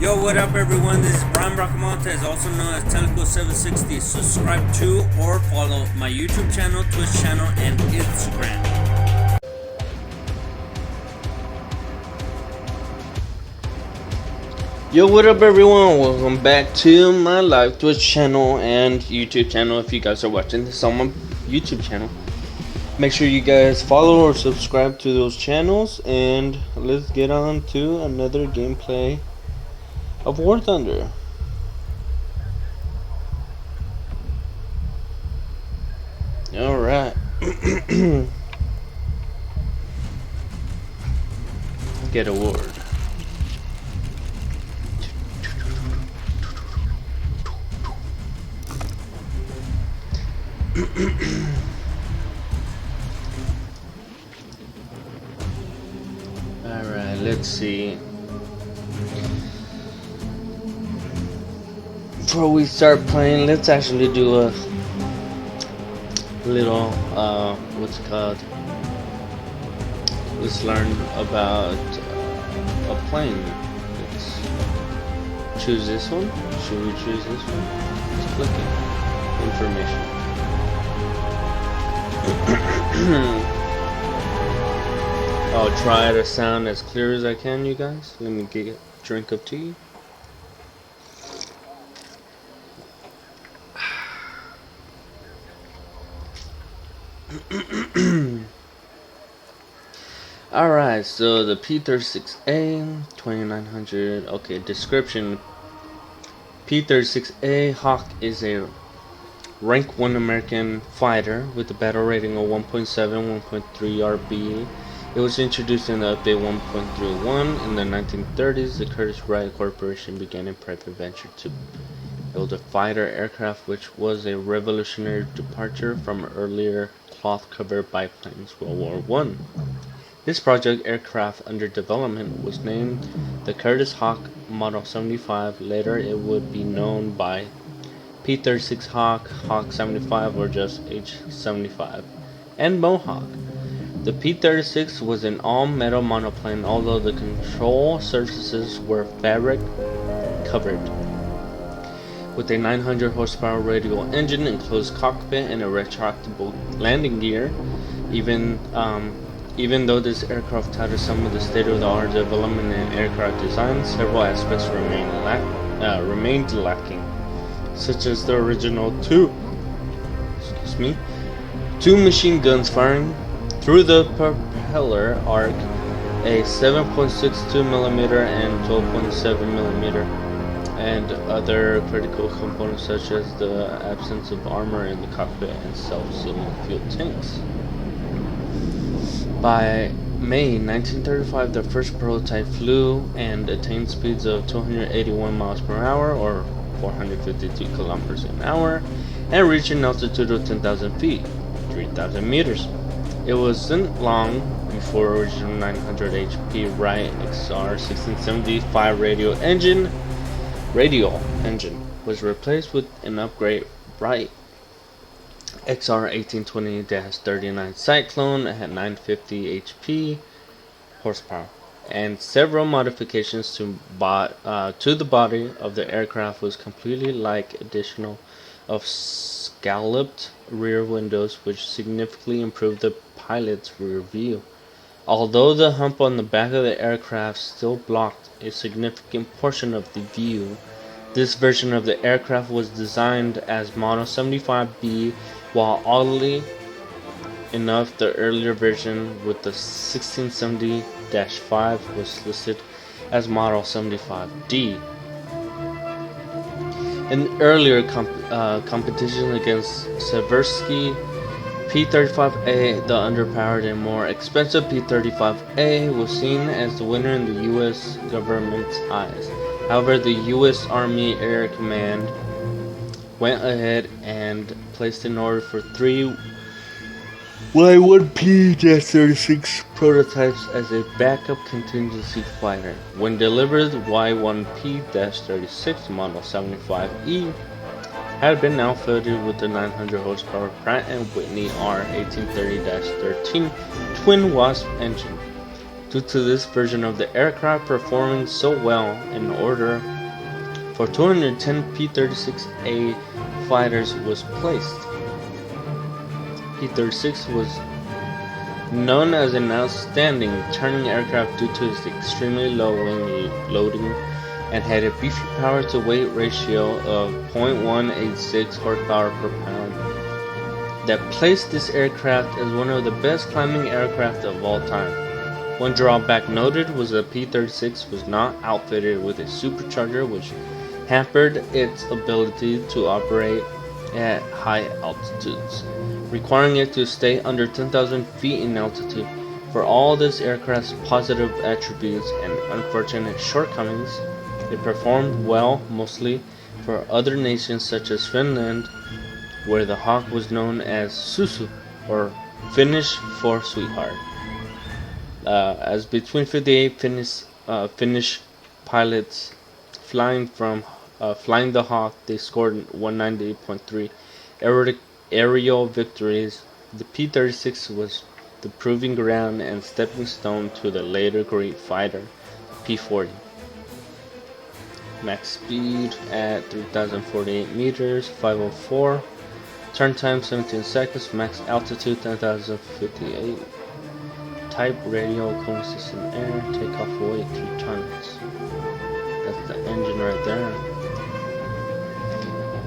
Yo, what up everyone? This is Brian Bracamontes, also known as Technical 760. Subscribe to or follow my YouTube channel, Twitch channel, and Instagram. Yo, what up everyone? Welcome back to my live Twitch channel and YouTube channel. If you guys are watching this on my YouTube channel, make sure you guys follow or subscribe to those channels, and let's get on to another gameplay of War Thunder. Alright. Get a word. Alright, let's see. Before we start playing, let's actually do a little, what's it called? Let's learn about a plane. Let's choose this one. Should we choose this one? Let's click it. Information. I'll try to sound as clear as I can, you guys. Let me get a drink of tea. Alright, so the P36a 2900. Okay, description. P36a Hawk is a rank 1 American fighter with a battle rating of 1.7, 1.3 RB. It was introduced in the update 1.31 in the 1930s. The Curtiss-Wright Corporation began a private venture to build a fighter aircraft, which was a revolutionary departure from earlier cloth-covered biplanes World War I. This project aircraft under development was named the Curtiss Hawk Model 75. Later it would be known by P36 Hawk, Hawk 75, or just H-75, and Mohawk. The P-36 was an all-metal monoplane, although the control surfaces were fabric covered. With a 900 horsepower radial engine, enclosed cockpit, and a retractable landing gear, even though this aircraft touted some of the state-of-the-art development in aircraft design, several aspects remained lacking, such as the original two machine guns firing through the propeller arc, a 7.62mm and 12.7mm, and other critical components such as the absence of armor in the cockpit and self-sealing fuel tanks. By May 1935, the first prototype flew and attained speeds of 281 miles per hour or 452 kilometers an hour, and reached an altitude of 10,000 feet, 3,000 meters. It wasn't long before original 900 HP Wright XR 1675 radial engine was replaced with an upgrade Wright XR 1820-39 Cyclone at 950 HP horsepower, and several modifications to the body of the aircraft was completely like additional of scalloped rear windows, which significantly improved the pilot's rear view. Although the hump on the back of the aircraft still blocked a significant portion of the view, this version of the aircraft was designed as Model 75B, while oddly enough the earlier version with the 1670-5 was listed as Model 75D. In earlier competition against Seversky, P-35A, the underpowered and more expensive P-35A, was seen as the winner in the U.S. government's eyes. However, the U.S. Army Air Command went ahead and placed an order for 3 Y-1P-36 prototypes as a backup contingency fighter. When delivered, the Y-1P-36 Model 75E had been outfitted with the 900 horsepower Pratt & Whitney R1830-13 twin Wasp engine. Due to this version of the aircraft performing so well, an order for 210 P36a fighters was placed. P-36 was known as an outstanding turning aircraft due to its extremely low wing loading and had a beefy power-to-weight ratio of 0.186 horsepower per pound. That placed this aircraft as one of the best climbing aircraft of all time. One drawback noted was that P-36 was not outfitted with a supercharger, which hampered its ability to operate at high altitudes, requiring it to stay under 10,000 feet in altitude. For all this aircraft's positive attributes and unfortunate shortcomings, it performed well mostly for other nations such as Finland, where the Hawk was known as Susu, or Finnish for sweetheart. As between 58 Finnish pilots flying the Hawk, they scored 198.3 aerial victories. The P-36 was the proving ground and stepping stone to the later great fighter, P-40. Max speed at 3,048 meters, 504. Turn time 17 seconds. Max altitude 10,058. Type radial cooling system air. Takeoff weight 3 tons. That's the engine right there.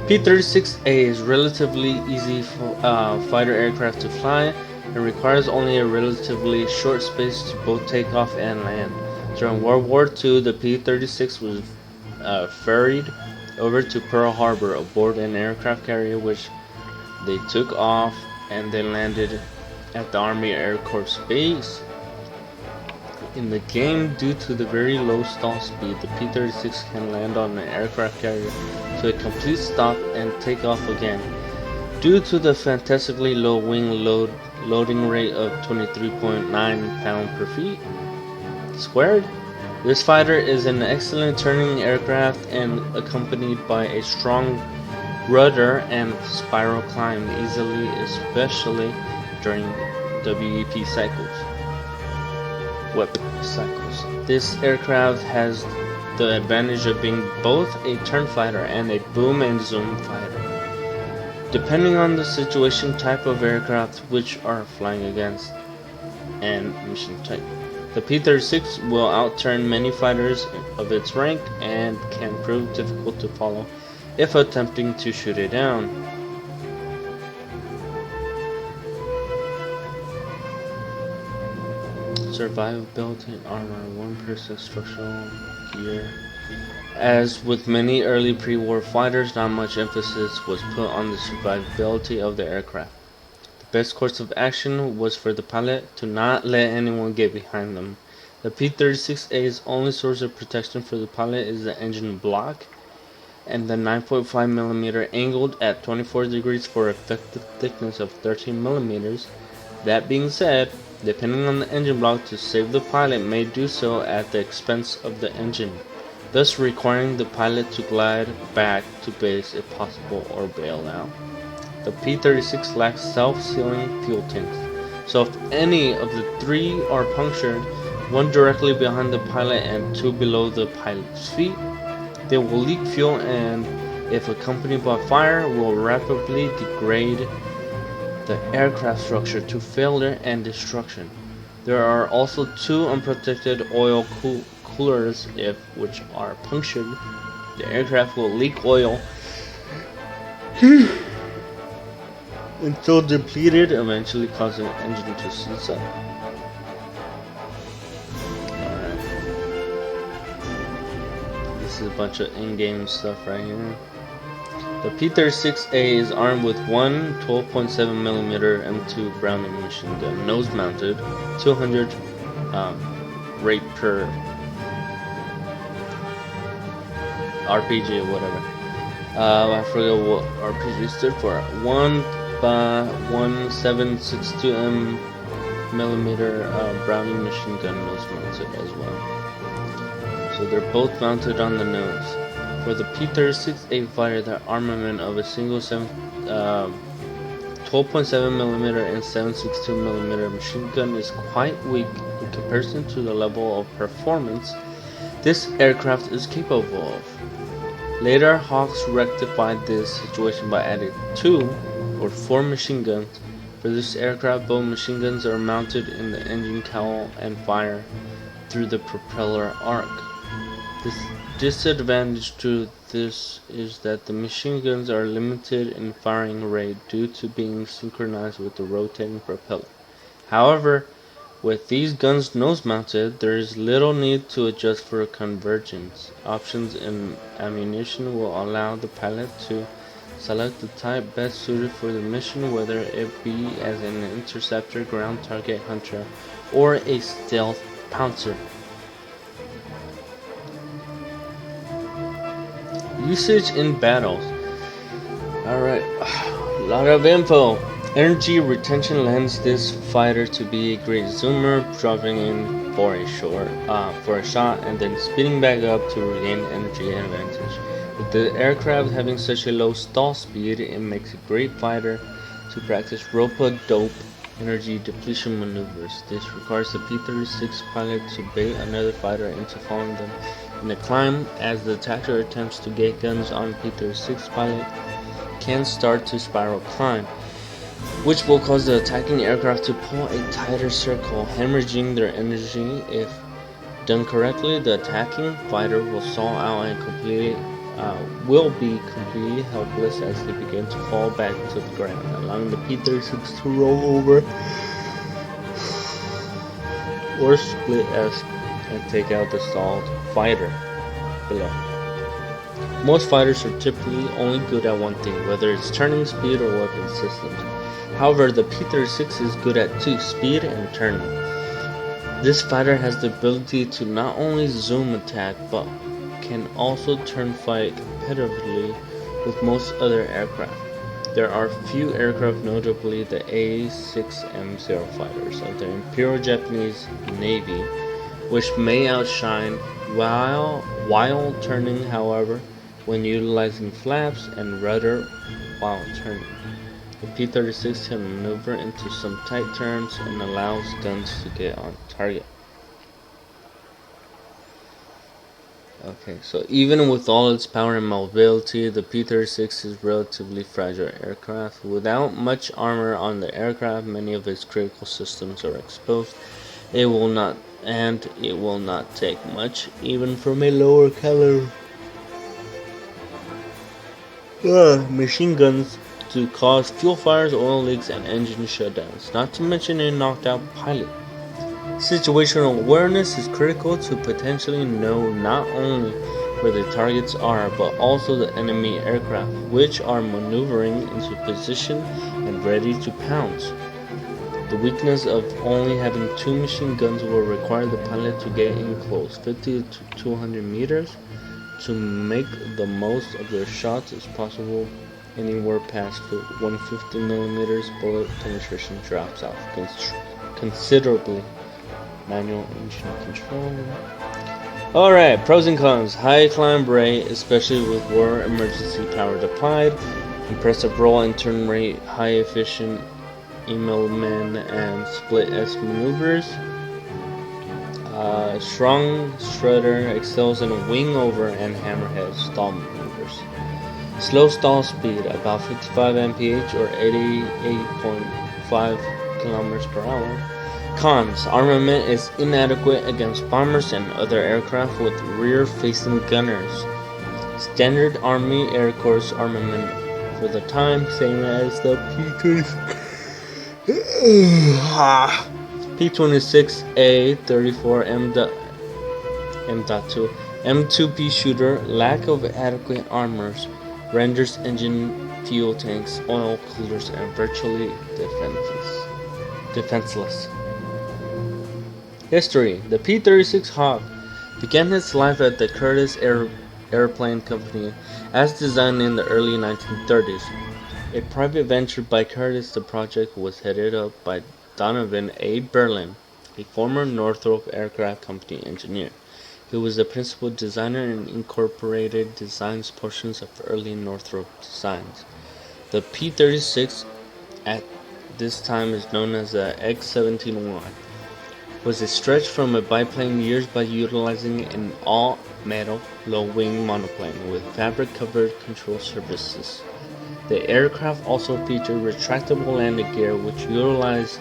P-36A is relatively easy fighter aircraft to fly and requires only a relatively short space to both take off and land. During World War II, the P-36 was ferried over to Pearl Harbor aboard an aircraft carrier, which they took off and then landed at the Army Air Corps base. In the game, due to the very low stall speed, the P-36 can land on an aircraft carrier to a complete stop and take off again. Due to the fantastically low wing loading rate of 23.9 pound per feet squared, this fighter is an excellent turning aircraft and accompanied by a strong rudder and spiral climb easily, especially during WEP cycles. This aircraft has the advantage of being both a turn fighter and a boom and zoom fighter, depending on the situation, type of aircraft which are flying against, and mission type. The P-36 will outturn many fighters of its rank and can prove difficult to follow if attempting to shoot it down. Survivability armor, 1% structural gear. As with many early pre-war fighters, not much emphasis was put on the survivability of the aircraft. The best course of action was for the pilot to not let anyone get behind them. The P-36A's only source of protection for the pilot is the engine block and the 9.5mm angled at 24 degrees for effective thickness of 13mm. That being said, depending on the engine block, to save the pilot may do so at the expense of the engine, thus requiring the pilot to glide back to base if possible or bail out. The P-36 lacks self-sealing fuel tanks, so if any of the three are punctured, one directly behind the pilot and two below the pilot's feet, they will leak fuel and, if accompanied by fire, will rapidly degrade the aircraft structure to failure and destruction. There are also two unprotected oil coolers which are punctured. The aircraft will leak oil until depleted, eventually causing the engine to seize up. Alright. This is a bunch of in-game stuff right here. The P-36A is armed with one 12.7mm M2 Browning machine gun, nose-mounted, 200 rate per RPG or whatever. I forget what RPG stood for. 1.1762mm Browning machine gun, nose-mounted as well. So they're both mounted on the nose. For the P-36A fighter, the armament of a single 12.7mm and 7.62mm machine gun is quite weak in comparison to the level of performance this aircraft is capable of. Later, Hawks rectified this situation by adding 2 or 4 machine guns. For this aircraft, both machine guns are mounted in the engine cowl and fire through the propeller arc. The disadvantage to this is that the machine guns are limited in firing rate due to being synchronized with the rotating propeller. However, with these guns nose-mounted, there is little need to adjust for convergence. Options in ammunition will allow the pilot to select the type best suited for the mission, whether it be as an interceptor, ground target hunter, or a stealth pouncer. Usage in battles. Alright, a lot of info. Energy retention lends this fighter to be a great zoomer, dropping in for a shot and then speeding back up to regain energy advantage. With the aircraft having such a low stall speed, it makes a great fighter to practice rope-a-dope energy depletion maneuvers. This requires the P36 pilot to bait another fighter into following them in a climb, as the attacker attempts to get guns on P36 pilot can start to spiral climb, which will cause the attacking aircraft to pull a tighter circle, hemorrhaging their energy. If done correctly, the attacking fighter will stall out and will be completely helpless as they begin to fall back to the ground, allowing the P-36 to roll over or split S and take out the stalled fighter below. Most fighters are typically only good at one thing, whether it's turning, speed, or weapon systems. However, the P-36 is good at 2, speed and turning. This fighter has the ability to not only zoom attack, but can also turn fight competitively with most other aircraft. There are few aircraft, notably the A6M0 fighters of the Imperial Japanese Navy, which may outshine while turning, however, when utilizing flaps and rudder while turning. The P-36 can maneuver into some tight turns and allows guns to get on target. Okay, so even with all its power and mobility, the P-36 is a relatively fragile aircraft. Without much armor on the aircraft, many of its critical systems are exposed. It will not take much, even from a lower caliber machine guns, to cause fuel fires, oil leaks, and engine shutdowns, not to mention a knocked out pilot. Situational awareness is critical to potentially know not only where the targets are, but also the enemy aircraft, which are maneuvering into position and ready to pounce. The weakness of only having 2 machine guns will require the pilot to get in close, 50 to 200 meters, to make the most of their shots as possible. Anywhere past 150 millimeters, bullet penetration drops off considerably. Manual engine control. Alright, pros and cons. High climb rate, especially with war emergency power applied. Impressive roll and turn rate, high efficient Immelman and split S maneuvers. Strong Strutter excels in wing over and hammerhead stall maneuvers. Slow stall speed, about 55 mph or 88.5 km per hour. Cons. Armament is inadequate against bombers and other aircraft with rear-facing gunners. Standard Army Air Corps armament for the time, same as the P36a 34M.2 M2P shooter. Lack of adequate armors renders engine, fuel tanks, oil coolers, and virtually defenseless. History. The P36 Hawk began its life at the Curtiss Airplane Company as designed in the early 1930s. A private venture by Curtiss, the project was headed up by Donovan A. Berlin, a former Northrop Aircraft Company engineer. He was the principal designer and incorporated designs portions of early Northrop designs. The P-36, at this time is known as the X-17Y, was a stretch from a biplane years by utilizing an metal, low-wing monoplane with fabric-covered control surfaces. The aircraft also featured retractable landing gear, which utilized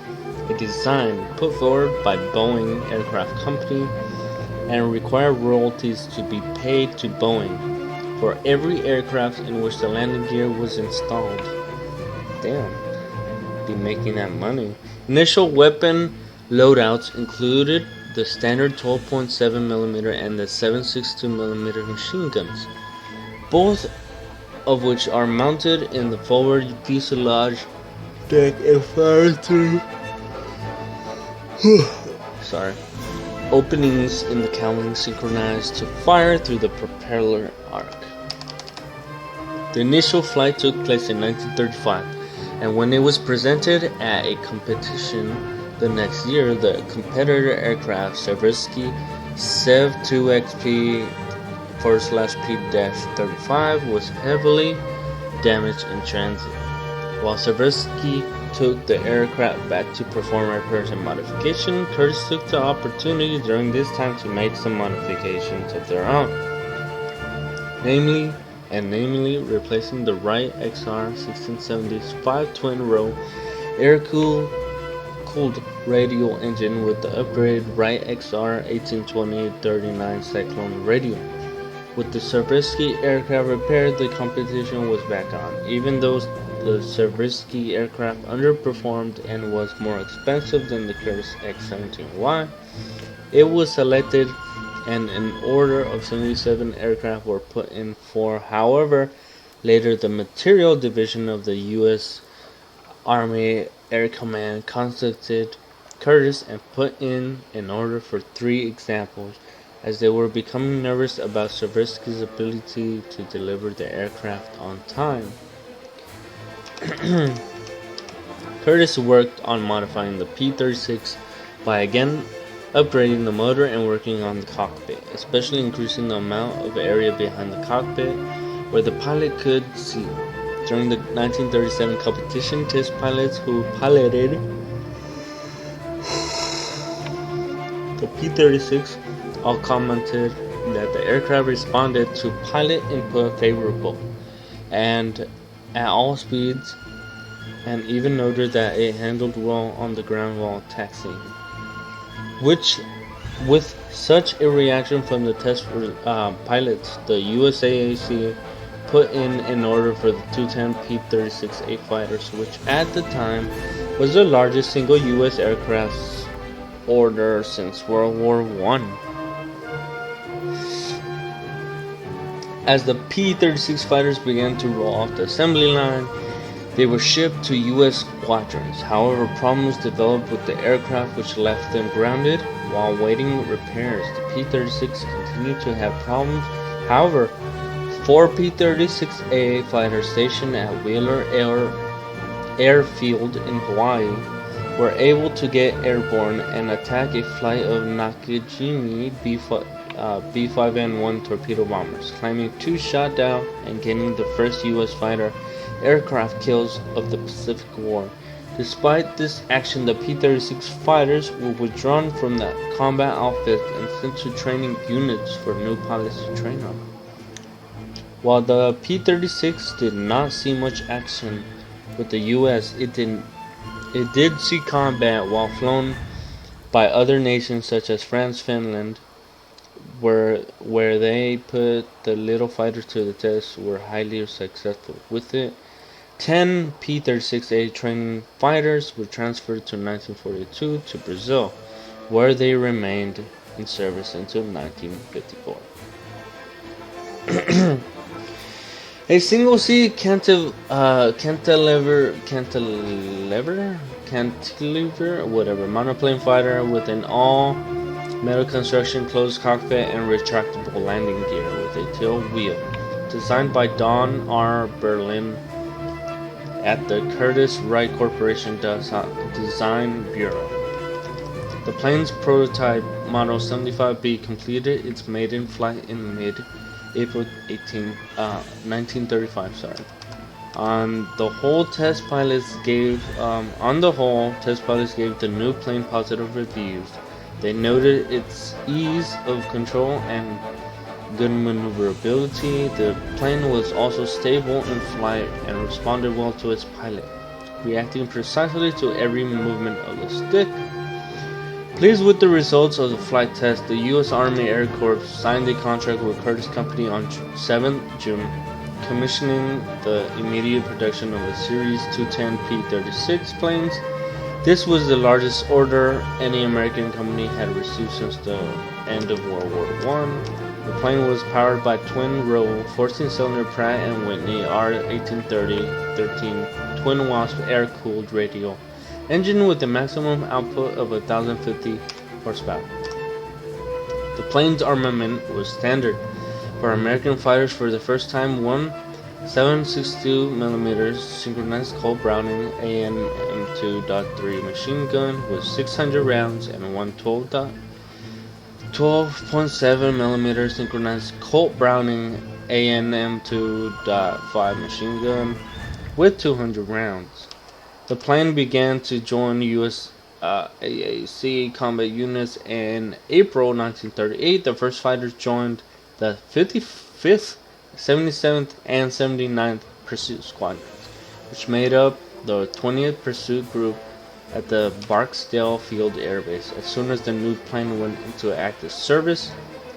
a design put forward by Boeing Aircraft Company and required royalties to be paid to Boeing for every aircraft in which the landing gear was installed. Damn, be making that money. Initial weapon loadouts included the standard 12.7mm and the 7.62mm machine guns, both of which are mounted in the forward fuselage deck and fired through openings in the cowling synchronized to fire through the propeller arc. The initial flight took place in 1935, and when it was presented at a competition the next year, the competitor aircraft Seversky Sev-2XP/P-35 was heavily damaged in transit. While Seversky took the aircraft back to perform repairs and modification, Curtiss took the opportunity during this time to make some modifications of their own, namely replacing the Wright XR-1670's 5-twin-row air-cooled radial engine with the upgraded Wright XR-1820-39 Cyclone radial. With the Seversky aircraft repaired, the competition was back on. Even though the Seversky aircraft underperformed and was more expensive than the Curtiss X-17Y, it was selected and an order of 77 aircraft were put in for. However, later the Material Division of the U.S. Army Air Command contacted Curtiss and put in an order for 3 examples, as they were becoming nervous about Seversky's ability to deliver the aircraft on time. Curtiss worked on modifying the P-36 by again upgrading the motor and working on the cockpit, especially increasing the amount of area behind the cockpit where the pilot could see. During the 1937 competition, test pilots who piloted the P-36 all commented that the aircraft responded to pilot input favorable and at all speeds, and even noted that it handled well on the ground while taxiing. Which, with such a reaction from the test pilots, the USAAC put in an order for the 210 P36a fighters, which at the time was the largest single U.S. aircraft order since World War I. As the P-36 fighters began to roll off the assembly line, they were shipped to U.S. squadrons. However, problems developed with the aircraft, which left them grounded while waiting repairs. The P-36 continued to have problems. However, 4 P-36A fighters stationed at Wheeler Airfield in Hawaii were able to get airborne and attack a flight of Nakajima B-5N-1 torpedo bombers, claiming 2 shot down and getting the first U.S. fighter aircraft kills of the Pacific War. Despite this action, the P-36 fighters were withdrawn from the combat outfit and sent to training units for new pilots to train on. While the P-36 did not see much action with the U.S., it did see combat while flown by other nations such as France, Finland, where they put the little fighters to the test, were highly successful. With it, 10 P-36A training fighters were transferred to 1942 to Brazil, where they remained in service until 1954. A single-seat cantilever, monoplane fighter with an all-metal construction, closed cockpit, and retractable landing gear with a tail wheel, designed by Don R. Berlin at the Curtiss Wright Corporation Design Bureau. The plane's prototype, Model 75B, completed its maiden flight in mid-April 1935. On the whole, test pilots gave the new plane positive reviews. They noted its ease of control and good maneuverability. The plane was also stable in flight and responded well to its pilot, reacting precisely to every movement of the stick. Pleased with the results of the flight test, the U.S. Army Air Corps signed a contract with Curtiss Company on 7 June, commissioning the immediate production of a Series 210 P36 planes. This was the largest order any American company had received since the end of World War I. The plane was powered by twin-row 14-cylinder Pratt & Whitney R1830-13 twin-wasp air-cooled radial engine with a maximum output of 1,050 horsepower. The plane's armament was standard for American fighters. For the first time, one 7.62mm synchronized Colt Browning AN-M2.3 machine gun with 600 rounds and one 12.7mm synchronized Colt Browning AN-M2.5 machine gun with 200 rounds. The plane began to join U.S. AAC combat units in April 1938. The first fighters joined the 55th, 77th, and 79th Pursuit Squadrons, which made up the 20th Pursuit Group at the Barksdale Field Air Base. As soon as the new plane went into active service,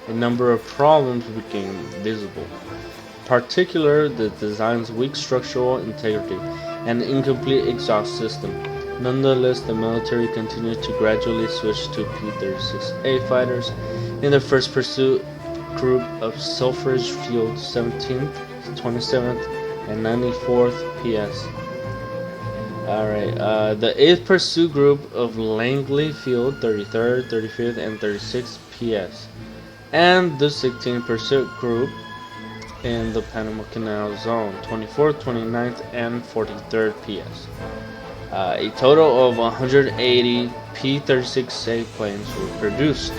a number of problems became visible. In particular, the design's weak structural integrity and incomplete exhaust system. Nonetheless, the military continued to gradually switch to P36a fighters in the 1st Pursuit Group of Selfridge Field 17th, 27th, and 94th PS. The 8th Pursuit Group of Langley Field 33rd, 35th, and 36th PS. And the 16th Pursuit Group in the Panama Canal Zone, 24th, 29th, and 43rd PS. A total of 180 P36a planes were produced.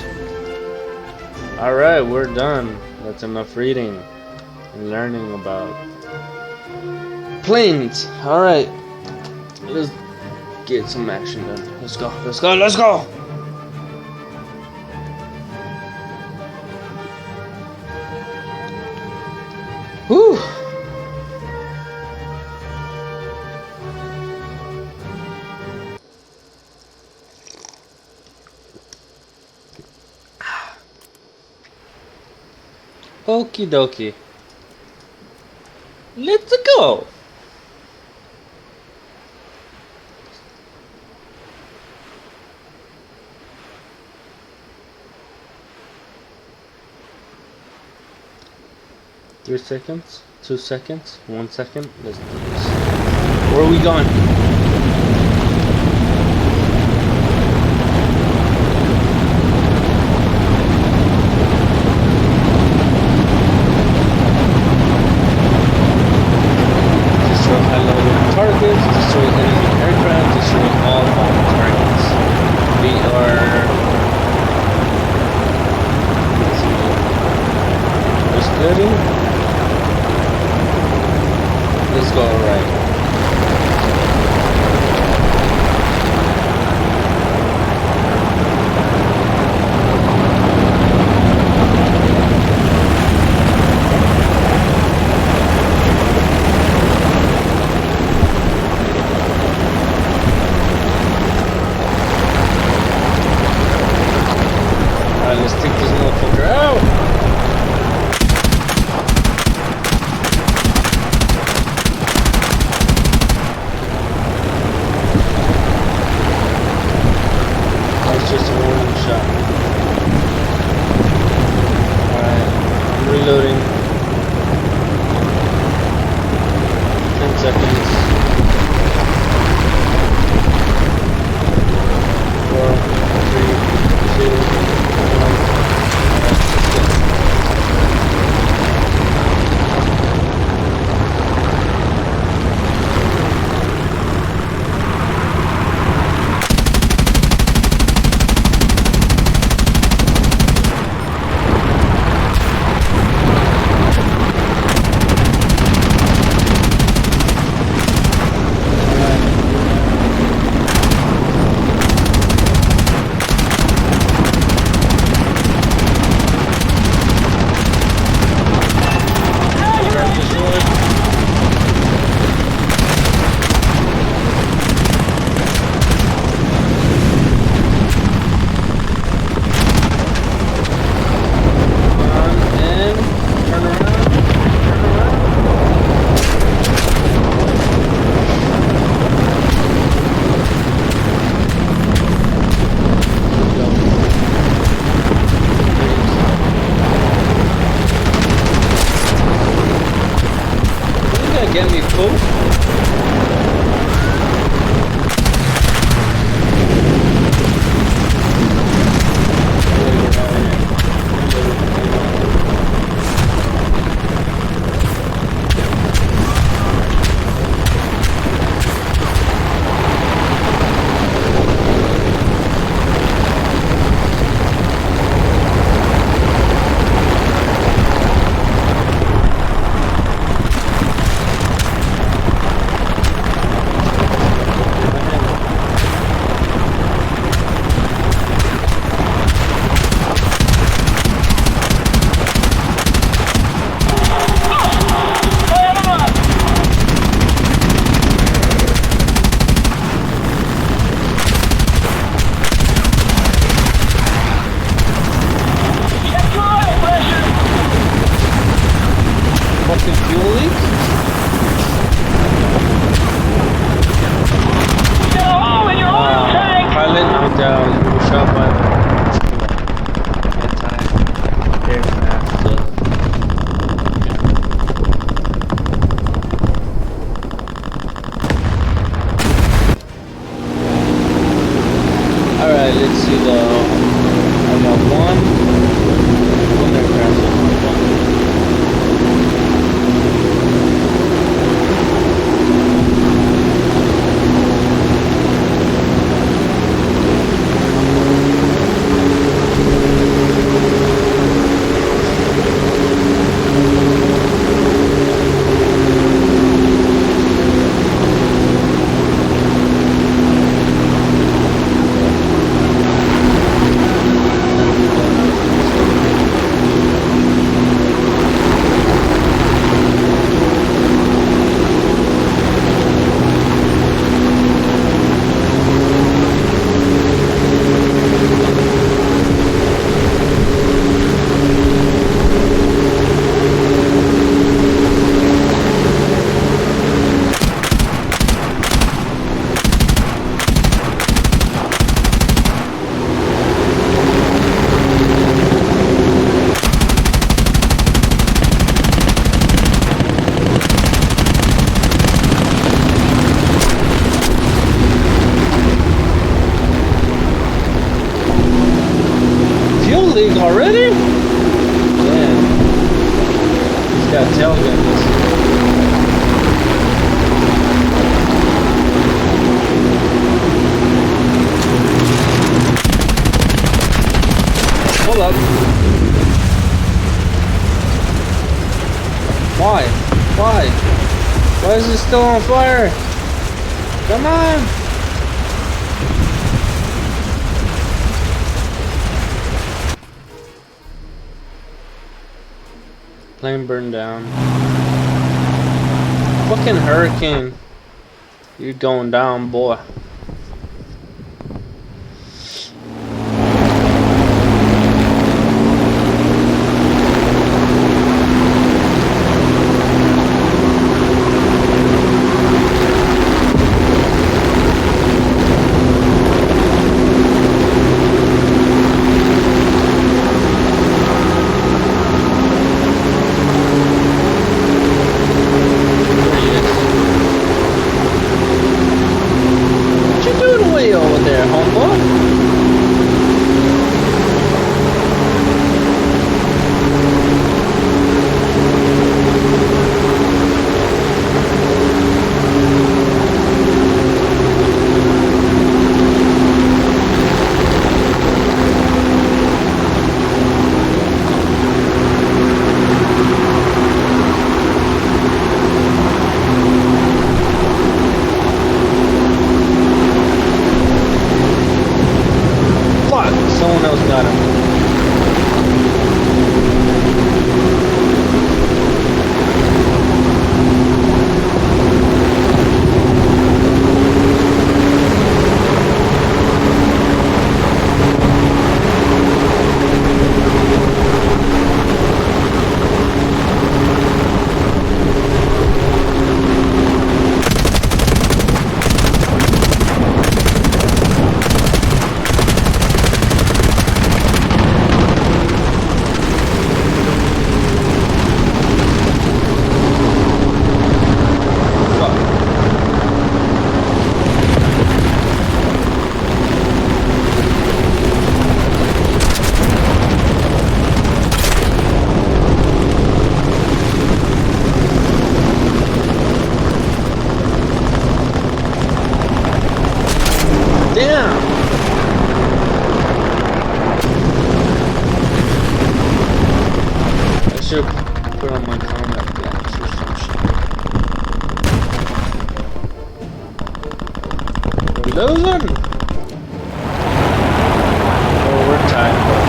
Alright, we're done. That's enough reading and learning about planes. Alright, let's get some action done. Let's go, let's go, let's go! Whew! Okie dokie. Let's go! Three seconds, 2 seconds, 1 second. Let's do this. Where are we going? Destroy high-level targets, destroy enemy aircraft, destroy all bomb targets. We are... Let's splitting. Let's go right. Alright, let's take this motherfucker out. gonna get me, fool. Fucking fuel leak? Pilot knocked out. You were shot by the anti-aircraft. Alright, let's see I got one aircraft. League already? Damn. He's got tailguns. Hold up. Why? Why? Why is it still on fire? Come on! Plane burned down. Fucking hurricane. You're going down, boy. Losing! Oh, we're tied, but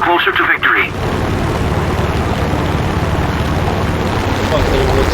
closer to victory. fuck, they were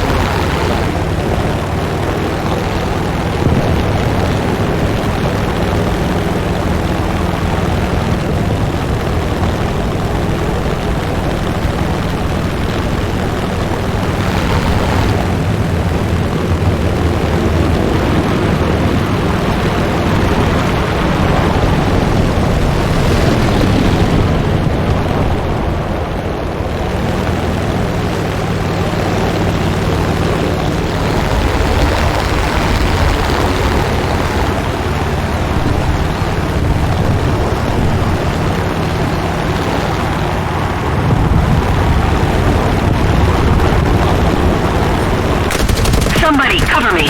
Somebody cover me.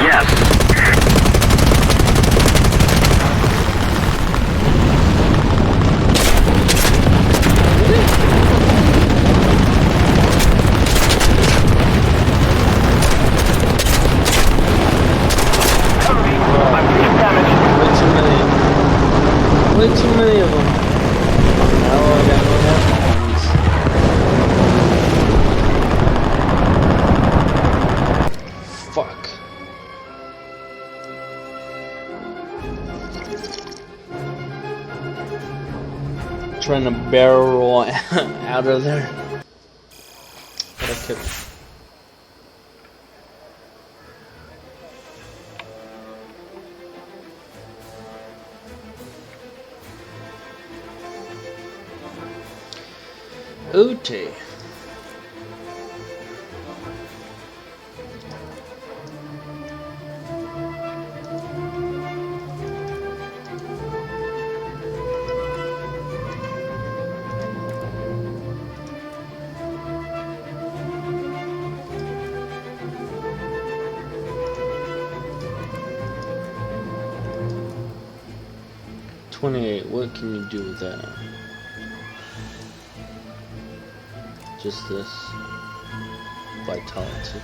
Yes. Cover me. I'm taking damage. way too many of them. Now I got no headphones. Fuck. Trying to barrel roll out of there. But I kept. Ute. $28. What can you do with that? Just this vitality.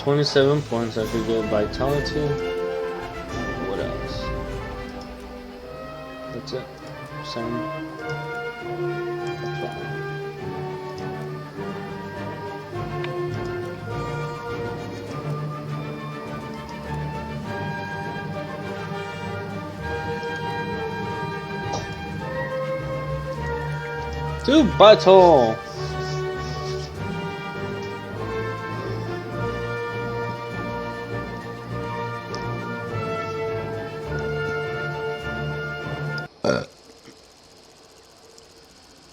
$27 points. I could get vitality. What else? That's it. Same. Apply. To battle!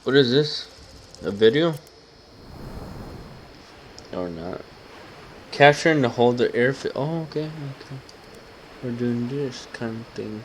What is this? A video? Or not? Capture and hold the airfield. Oh, okay, okay. We're doing this kind of thing.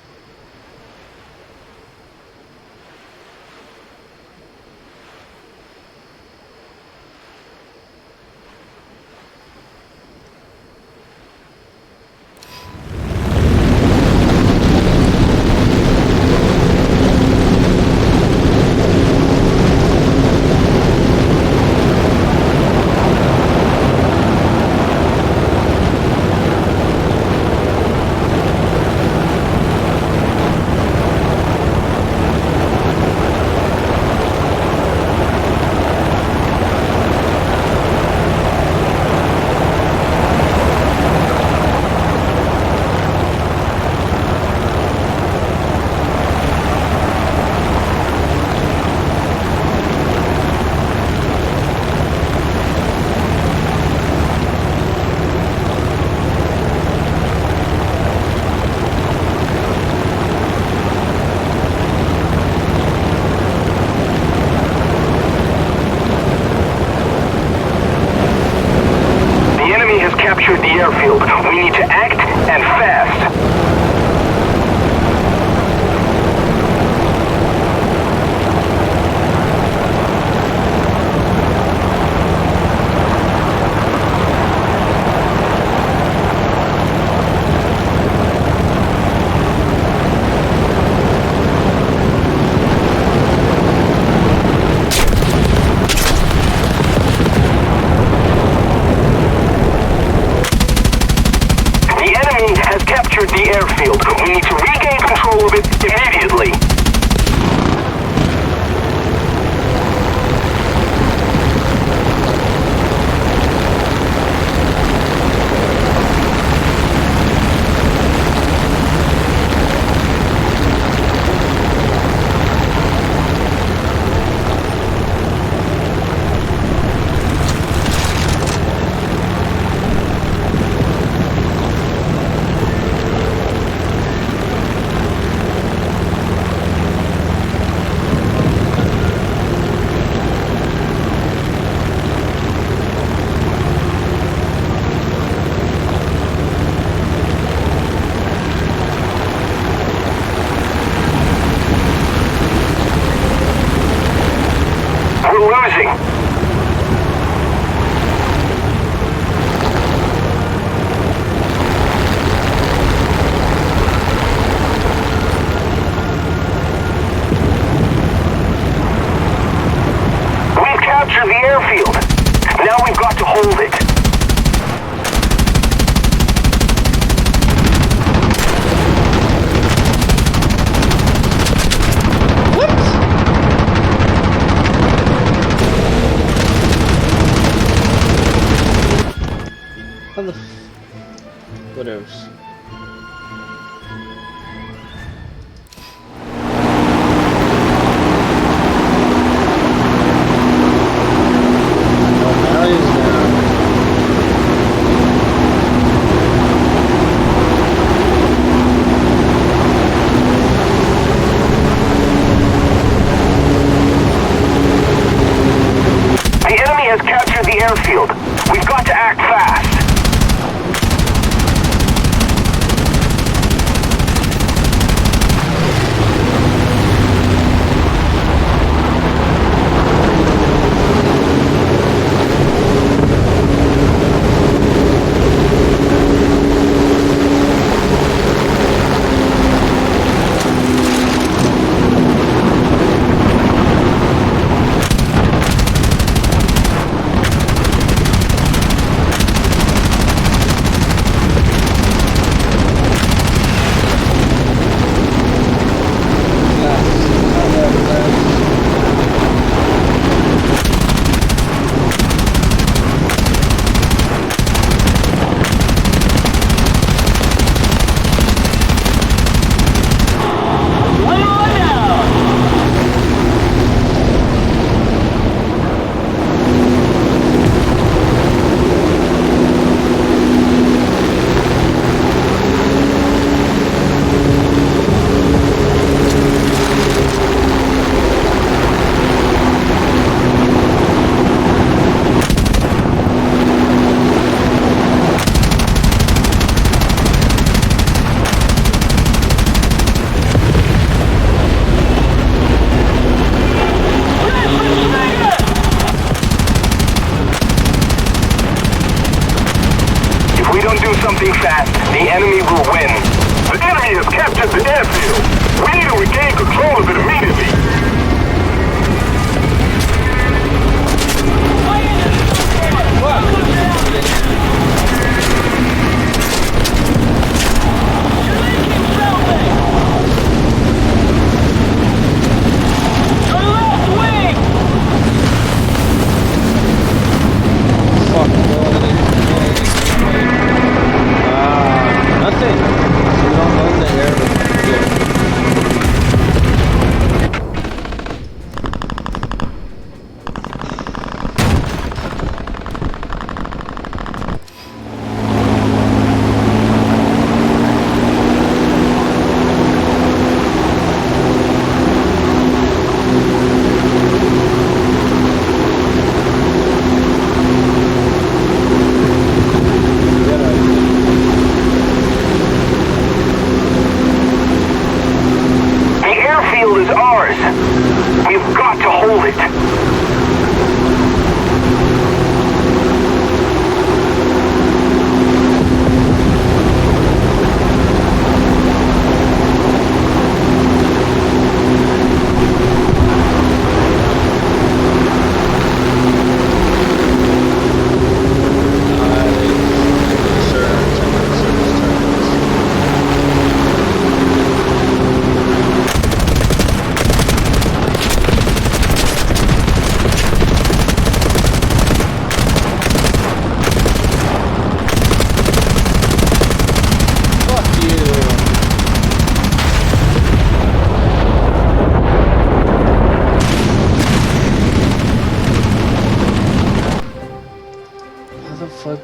losing. We've captured the airfield. Now we've got to hold it. How the whatever. Oh, now he's down. The enemy has captured the airfield. We've got to act fast. Something fast, the enemy will win. The enemy has captured the airfield. We need to regain control of it immediately.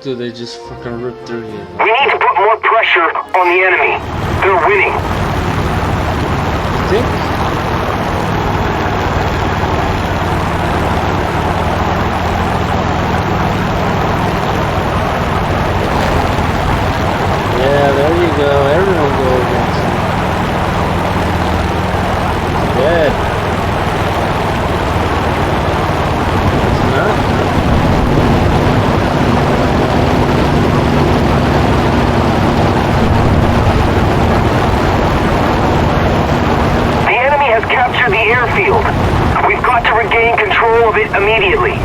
Do they just fucking rip through you? We need to put more pressure on the enemy. They're winning. You think? Yeah, there you go. Everyone go against him. Dead. airfield. We've got to regain control of it immediately.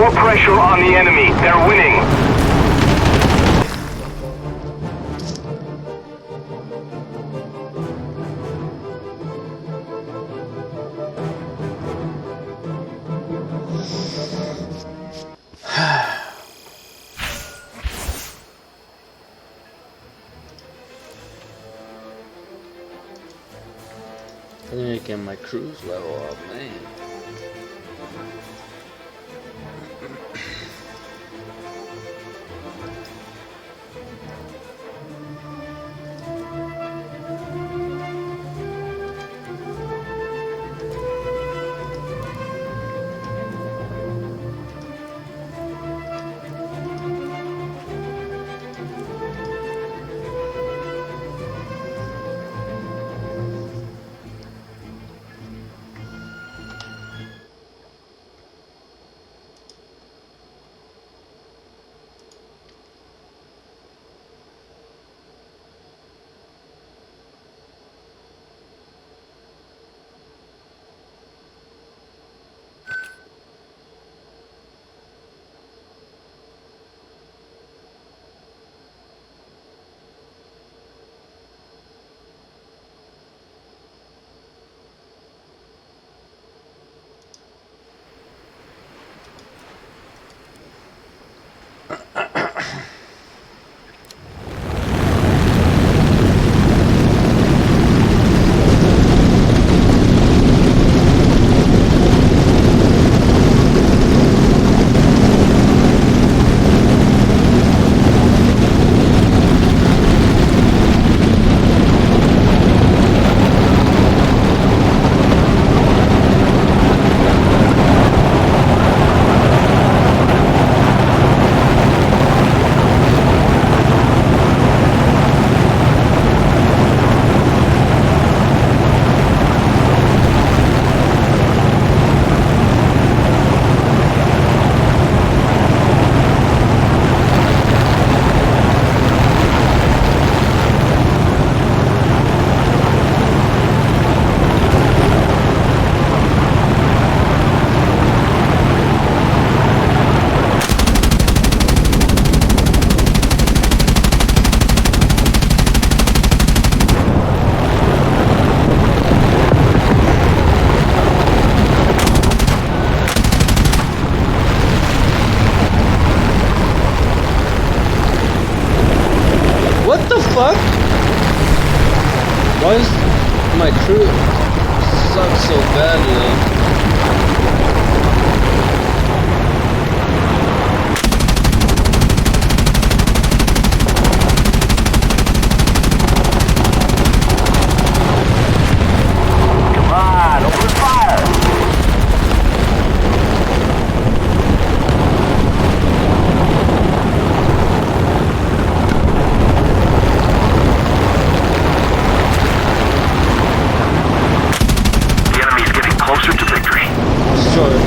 Pressure on the enemy. They're winning. I need to get my cruise level up, man. fuck? Why is my crew suck so badly? Destroy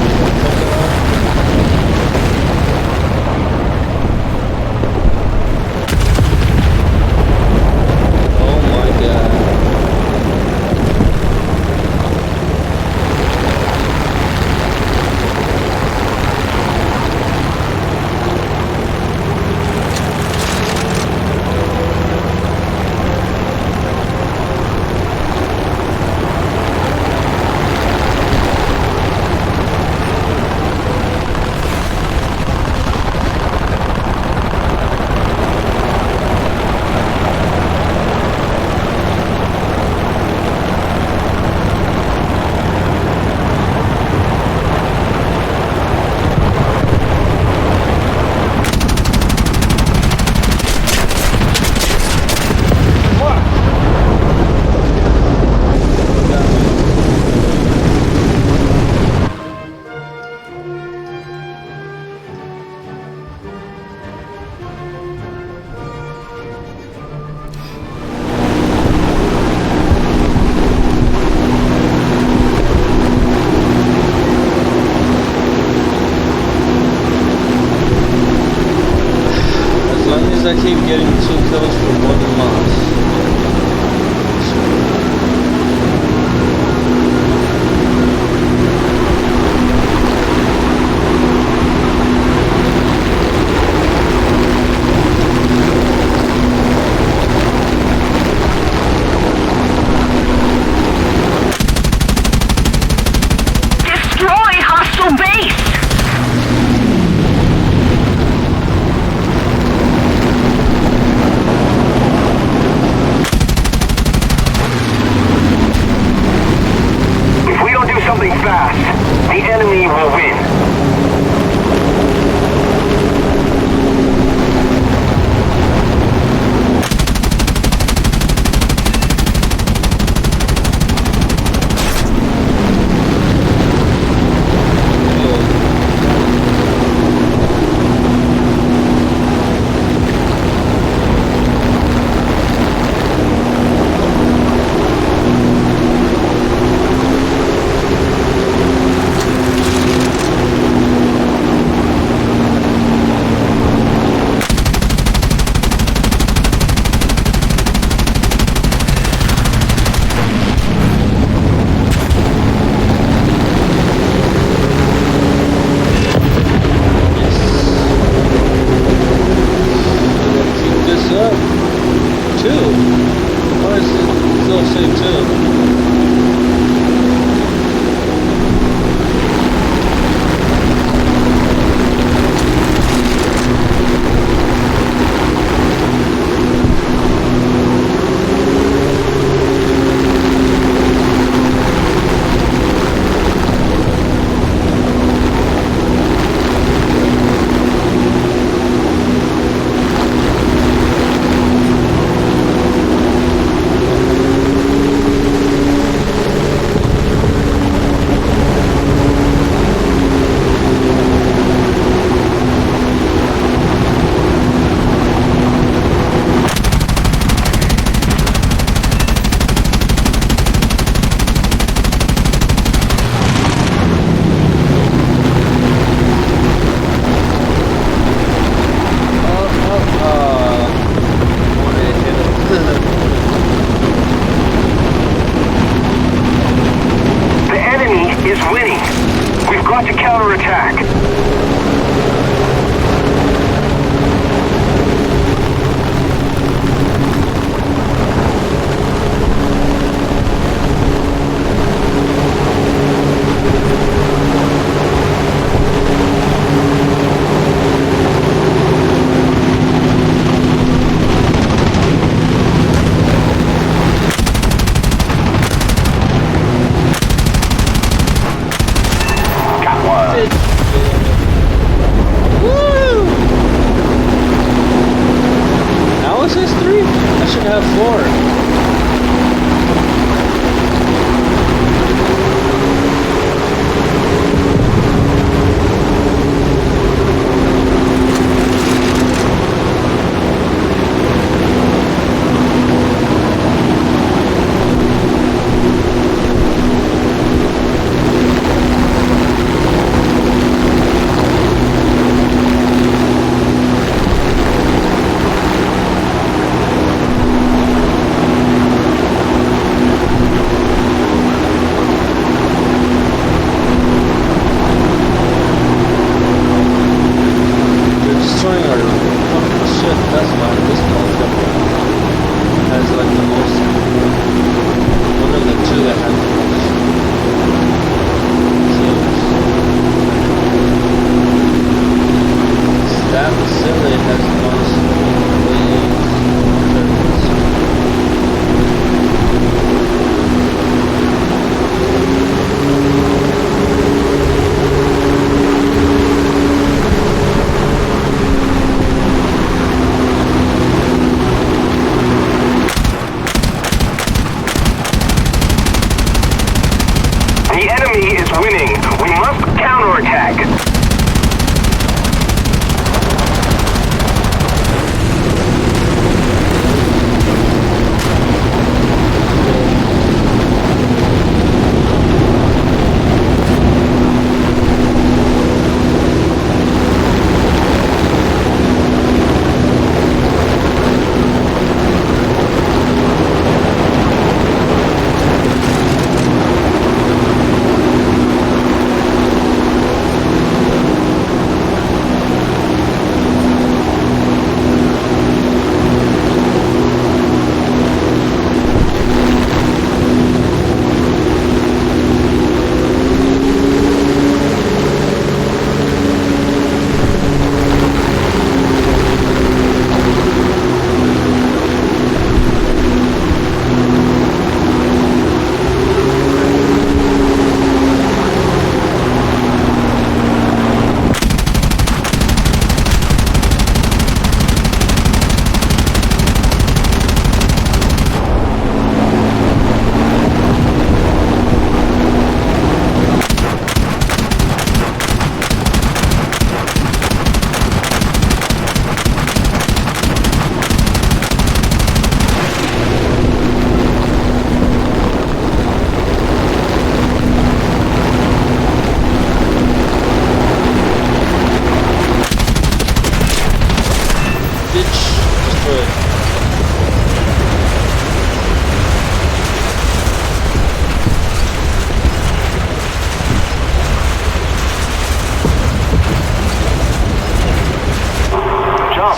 Ours is still safe too.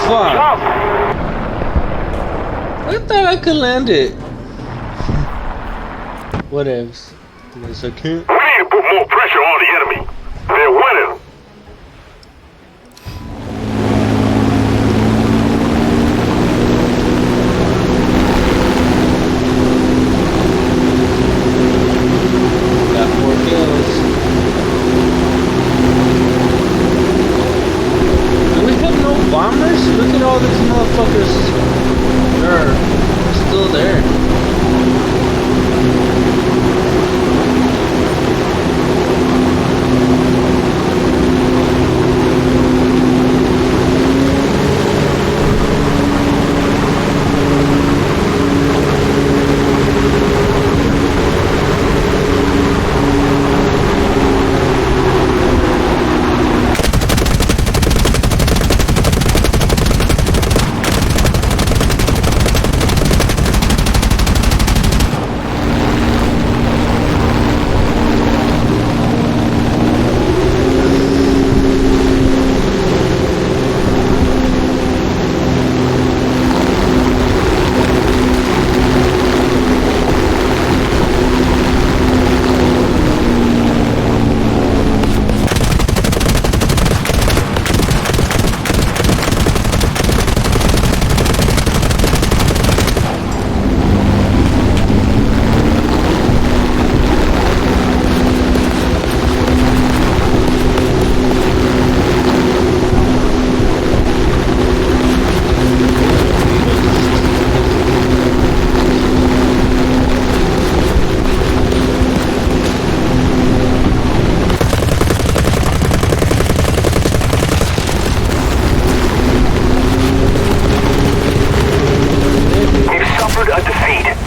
Fuck. Jump. I thought I could land it. Whatevs. Yes, I can't. We need to put more pressure on the enemy. They're winning. Got 4 kills. Do we have no bombers? Look at all these motherfuckers. They're still there.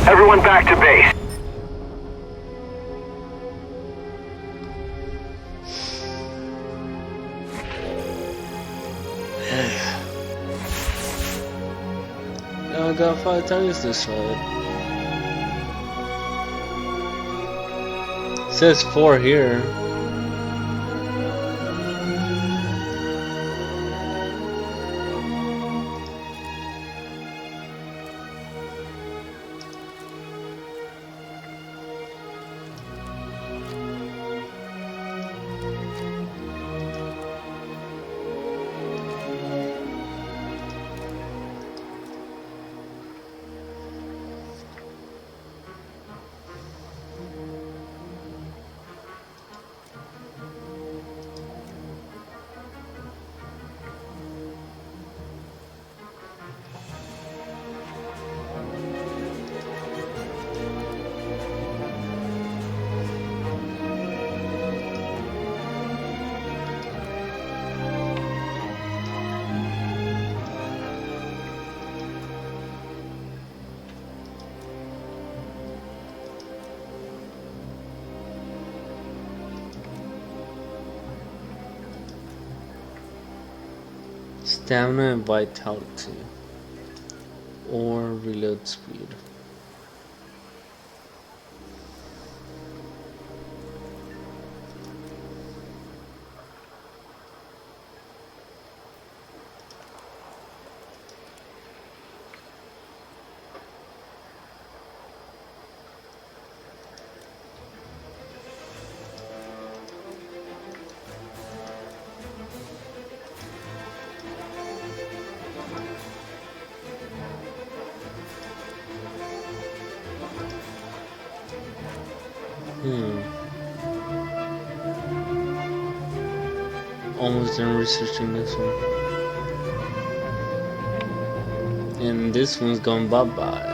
Everyone back to base. I got 5 targets this side. It says 4 here. Stamina and vitality, or reload speed. Almost done researching this one. And this one's gone bye-bye.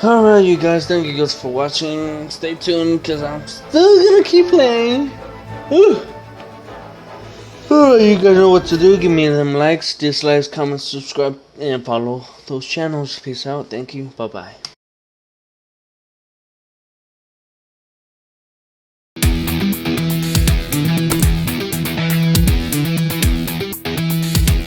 Alright, you guys, thank you guys for watching. Stay tuned, because I'm still gonna keep playing. Alright, you guys know what to do. Give me them likes, dislikes, comments, subscribe, and follow those channels. Peace out. Thank you. Bye-bye.